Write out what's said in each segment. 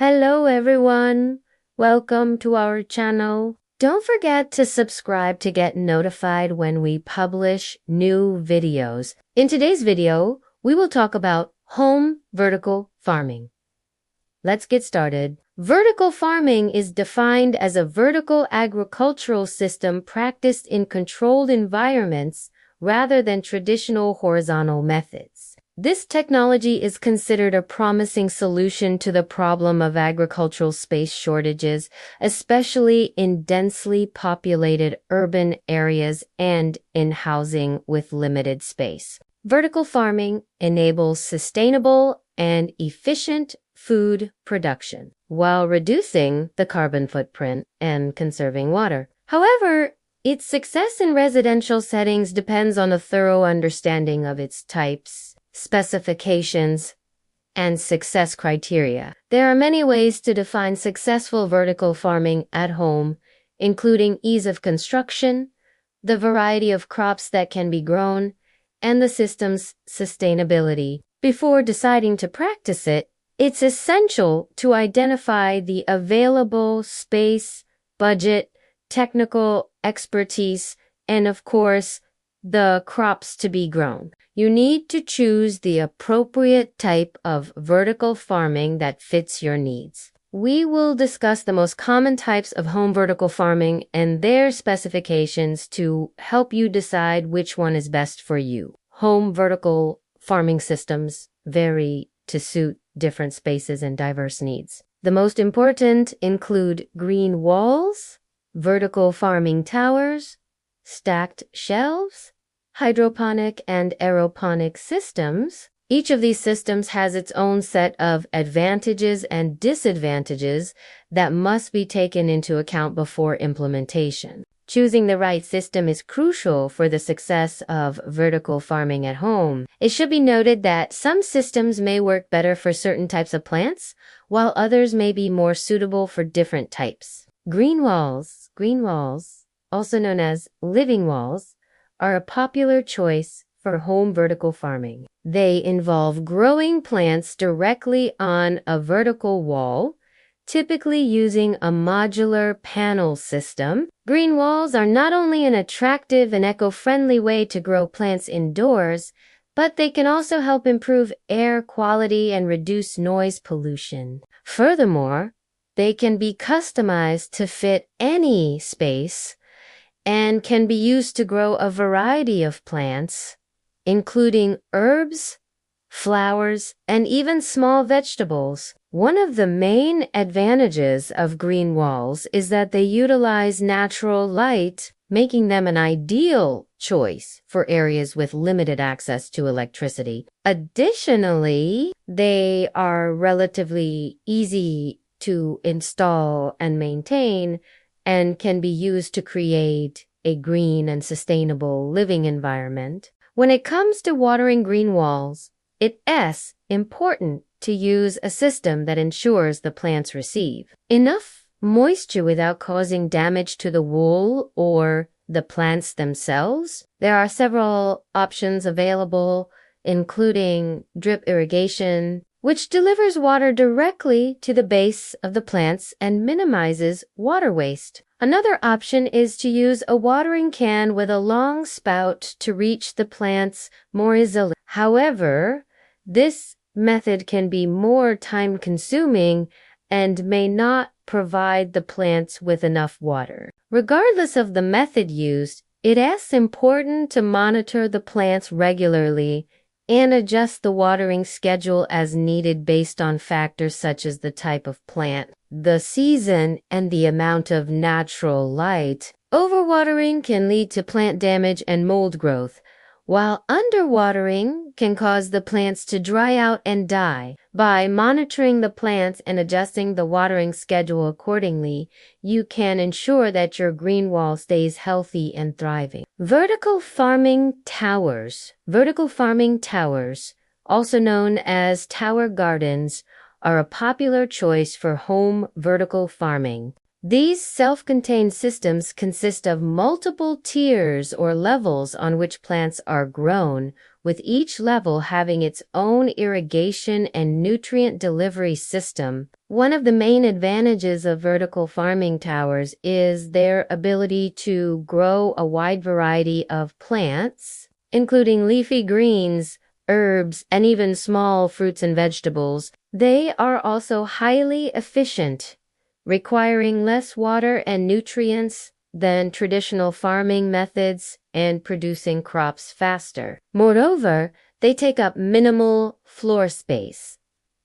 Hello everyone, welcome to our channel. Don't forget to subscribe to get notified when we publish new videos. In today's video, we will talk about home vertical farming. Let's get started. Vertical farming is defined as a vertical agricultural system practiced in controlled environments rather than traditional horizontal methods. This technology is considered a promising solution to the problem of agricultural space shortages, especially in densely populated urban areas and in housing with limited space. Vertical farming enables sustainable and efficient food production while reducing the carbon footprint and conserving water. However, its success in residential settings depends on a thorough understanding of its types, specifications, and success criteria. There are many ways to define successful vertical farming at home, including ease of construction, the variety of crops that can be grown, and the system's sustainability. Before deciding to practice it, it's essential to identify the available space, budget, technical expertise, and of course, the crops to be grown. You need to choose the appropriate type of vertical farming that fits your needs. We will discuss the most common types of home vertical farming and their specifications to help you decide which one is best for you. Home vertical farming systems vary to suit different spaces and diverse needs. The most important include green walls, vertical farming towers, stacked shelves, hydroponic and aeroponic systems. Each of these systems has its own set of advantages and disadvantages that must be taken into account before implementation. Choosing the right system is crucial for the success of vertical farming at home. It should be noted that some systems may work better for certain types of plants, while others may be more suitable for different types. Green walls, also known as living walls, are a popular choice for home vertical farming. They involve growing plants directly on a vertical wall, typically using a modular panel system. Green walls are not only an attractive and eco-friendly way to grow plants indoors, but they can also help improve air quality and reduce noise pollution. Furthermore, they can be customized to fit any space and can be used to grow a variety of plants, including herbs, flowers, and even small vegetables. One of the main advantages of green walls is that they utilize natural light, making them an ideal choice for areas with limited access to electricity. Additionally, they are relatively easy to install and maintain and can be used to create a green and sustainable living environment. When it comes to watering green walls, it's important to use a system that ensures the plants receive enough moisture without causing damage to the wool or the plants themselves. There are several options available, including drip irrigation, which delivers water directly to the base of the plants and minimizes water waste. Another option is to use a watering can with a long spout to reach the plants more easily. However, this method can be more time-consuming and may not provide the plants with enough water. Regardless of the method used, it is important to monitor the plants regularly and adjust the watering schedule as needed based on factors such as the type of plant, the season, and the amount of natural light. Overwatering can lead to plant damage and mold growth, while underwatering can cause the plants to dry out and die. By monitoring the plants and adjusting the watering schedule accordingly, you can ensure that your green wall stays healthy and thriving. Vertical farming towers, also known as tower gardens, are a popular choice for home vertical farming. These self-contained systems consist of multiple tiers or levels on which plants are grown, with each level having its own irrigation and nutrient delivery system. One of the main advantages of vertical farming towers is their ability to grow a wide variety of plants, including leafy greens, herbs, and even small fruits and vegetables. They are also highly efficient, requiring less water and nutrients than traditional farming methods and producing crops faster. Moreover, they take up minimal floor space,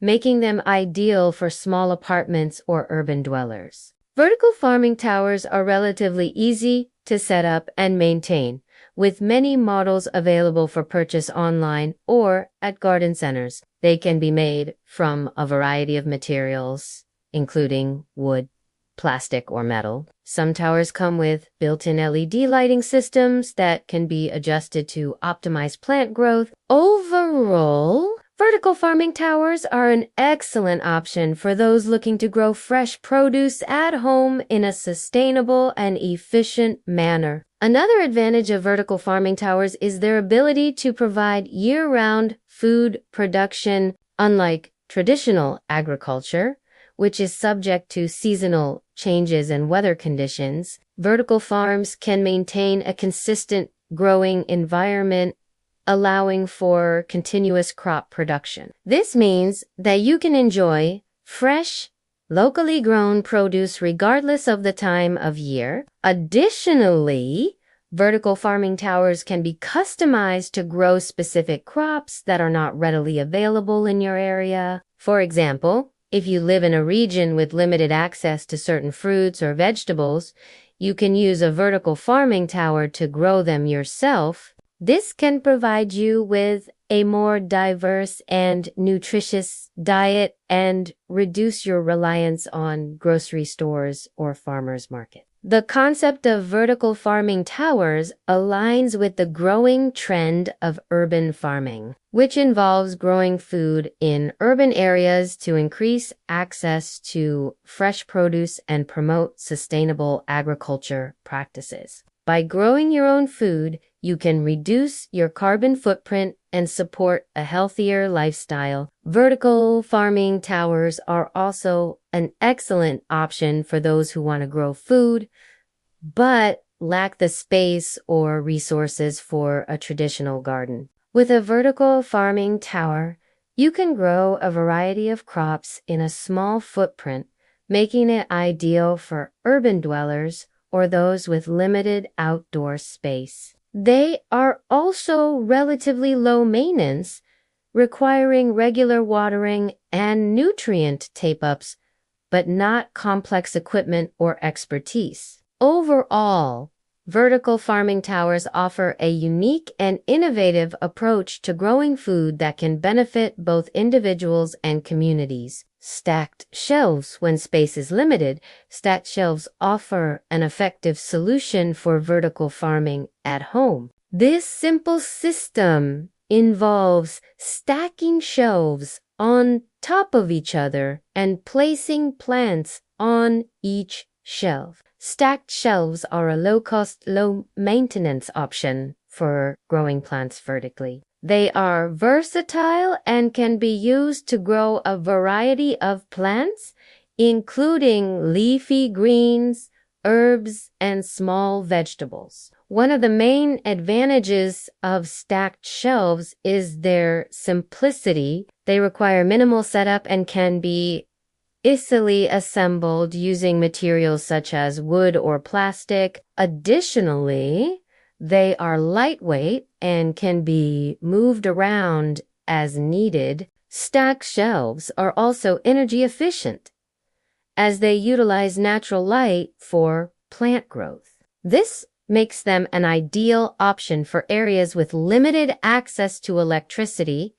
making them ideal for small apartments or urban dwellers. Vertical farming towers are relatively easy to set up and maintain, with many models available for purchase online or at garden centers. They can be made from a variety of materials, including wood, plastic, or metal. Some towers come with built-in LED lighting systems that can be adjusted to optimize plant growth. Overall, vertical farming towers are an excellent option for those looking to grow fresh produce at home in a sustainable and efficient manner. Another advantage of vertical farming towers is their ability to provide year-round food production, unlike traditional agriculture, which is subject to seasonal changes and weather conditions. Vertical farms can maintain a consistent growing environment, allowing for continuous crop production. This means that you can enjoy fresh, locally grown produce regardless of the time of year. Additionally, vertical farming towers can be customized to grow specific crops that are not readily available in your area. For example, if you live in a region with limited access to certain fruits or vegetables, you can use a vertical farming tower to grow them yourself. This can provide you with a more diverse and nutritious diet and reduce your reliance on grocery stores or farmers market. The concept of vertical farming towers aligns with the growing trend of urban farming, which involves growing food in urban areas to increase access to fresh produce and promote sustainable agriculture practices. By growing your own food, you can reduce your carbon footprint and support a healthier lifestyle. Vertical farming towers are also an excellent option for those who want to grow food, but lack the space or resources for a traditional garden. With a vertical farming tower, you can grow a variety of crops in a small footprint, making it ideal for urban dwellers or those with limited outdoor space. They are also relatively low maintenance, requiring regular watering and nutrient tape-ups, but not complex equipment or expertise. Overall, vertical farming towers offer a unique and innovative approach to growing food that can benefit both individuals and communities. Stacked shelves. When space is limited, stacked shelves offer an effective solution for vertical farming at home. This simple system involves stacking shelves on top of each other and placing plants on each shelf. Stacked shelves are a low-cost, low-maintenance option for growing plants vertically. They are versatile and can be used to grow a variety of plants, including leafy greens, herbs, and small vegetables. One of the main advantages of stacked shelves is their simplicity. They require minimal setup and can be easily assembled using materials such as wood or plastic. Additionally, they are lightweight and can be moved around as needed. Stacked shelves are also energy efficient, as they utilize natural light for plant growth. This makes them an ideal option for areas with limited access to electricity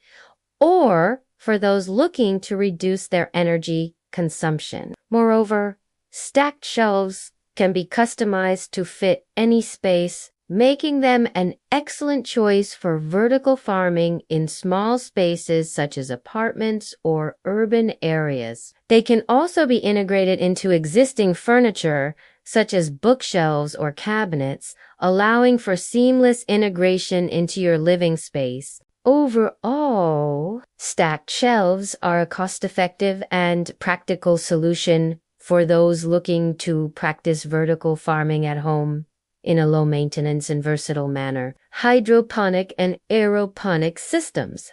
or for those looking to reduce their energy consumption. Moreover, stacked shelves can be customized to fit any space, making them an excellent choice for vertical farming in small spaces such as apartments or urban areas. They can also be integrated into existing furniture, such as bookshelves or cabinets, allowing for seamless integration into your living space. Overall, stacked shelves are a cost-effective and practical solution for those looking to practice vertical farming at home in a low-maintenance and versatile manner. Hydroponic and aeroponic systems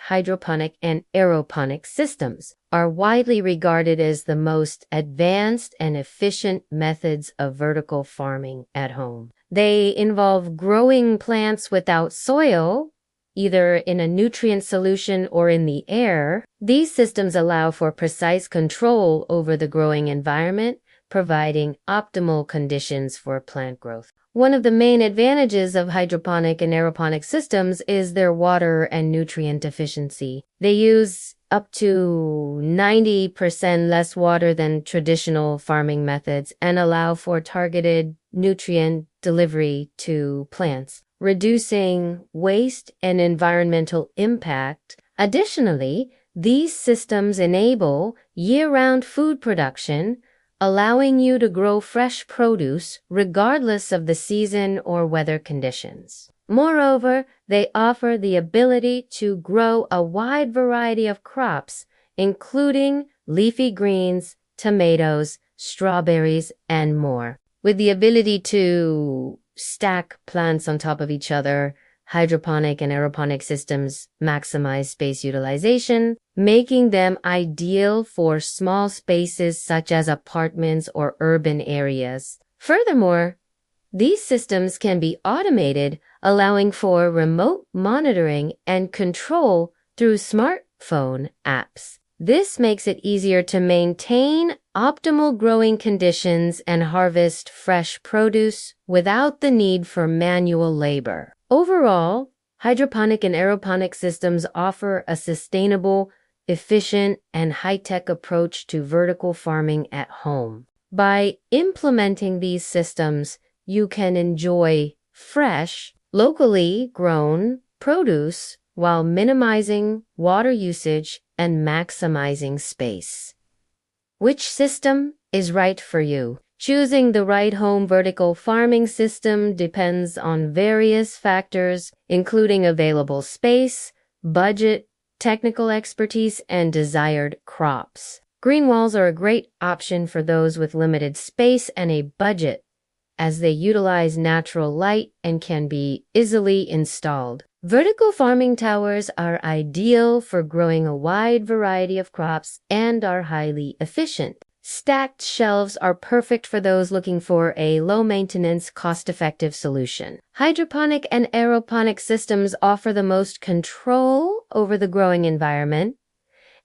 are widely regarded as the most advanced and efficient methods of vertical farming at home. They involve growing plants without soil, either in a nutrient solution or in the air. These systems allow for precise control over the growing environment, providing optimal conditions for plant growth. One of the main advantages of hydroponic and aeroponic systems is their water and nutrient efficiency. They use up to 90% less water than traditional farming methods and allow for targeted nutrient delivery to plants, reducing waste and environmental impact. Additionally, these systems enable year-round food production, allowing you to grow fresh produce regardless of the season or weather conditions. Moreover, they offer the ability to grow a wide variety of crops, including leafy greens, tomatoes, strawberries, and more. With the ability to stack plants on top of each other, hydroponic and aeroponic systems maximize space utilization, making them ideal for small spaces such as apartments or urban areas. Furthermore, these systems can be automated, allowing for remote monitoring and control through smartphone apps. This makes it easier to maintain optimal growing conditions and harvest fresh produce without the need for manual labor. Overall, hydroponic and aeroponic systems offer a sustainable, efficient, and high-tech approach to vertical farming at home. By implementing these systems, you can enjoy fresh, locally grown produce while minimizing water usage and maximizing space. Which system is right for you? Choosing the right home vertical farming system depends on various factors, including available space, budget, technical expertise, and desired crops. Green walls are a great option for those with limited space and a budget, as they utilize natural light and can be easily installed. Vertical farming towers are ideal for growing a wide variety of crops and are highly efficient. Stacked shelves are perfect for those looking for a low-maintenance, cost-effective solution. Hydroponic and aeroponic systems offer the most control over the growing environment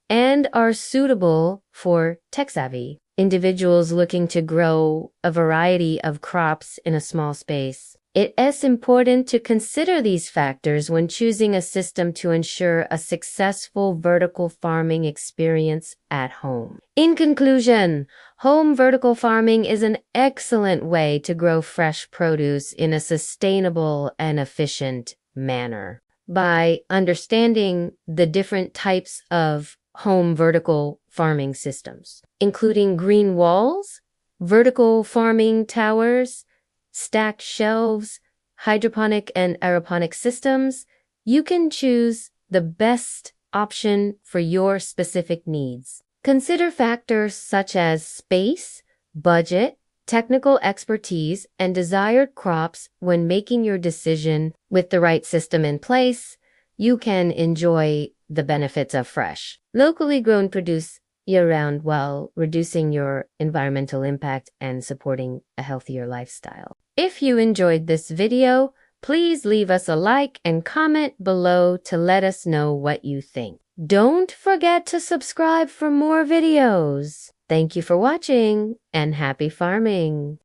and are suitable for tech-savvy individuals looking to grow a variety of crops in a small space. It is important to consider these factors when choosing a system to ensure a successful vertical farming experience at home. In conclusion, home vertical farming is an excellent way to grow fresh produce in a sustainable and efficient manner. By understanding the different types of home vertical farming systems, including green walls, vertical farming towers, stacked shelves, hydroponic and aeroponic systems, you can choose the best option for your specific needs. Consider factors such as space, budget, technical expertise, and desired crops when making your decision. With the right system in place, you can enjoy the benefits of fresh, locally grown produce year-round while reducing your environmental impact and supporting a healthier lifestyle. If you enjoyed this video, please leave us a like and comment below to let us know what you think. Don't forget to subscribe for more videos. Thank you for watching and happy farming!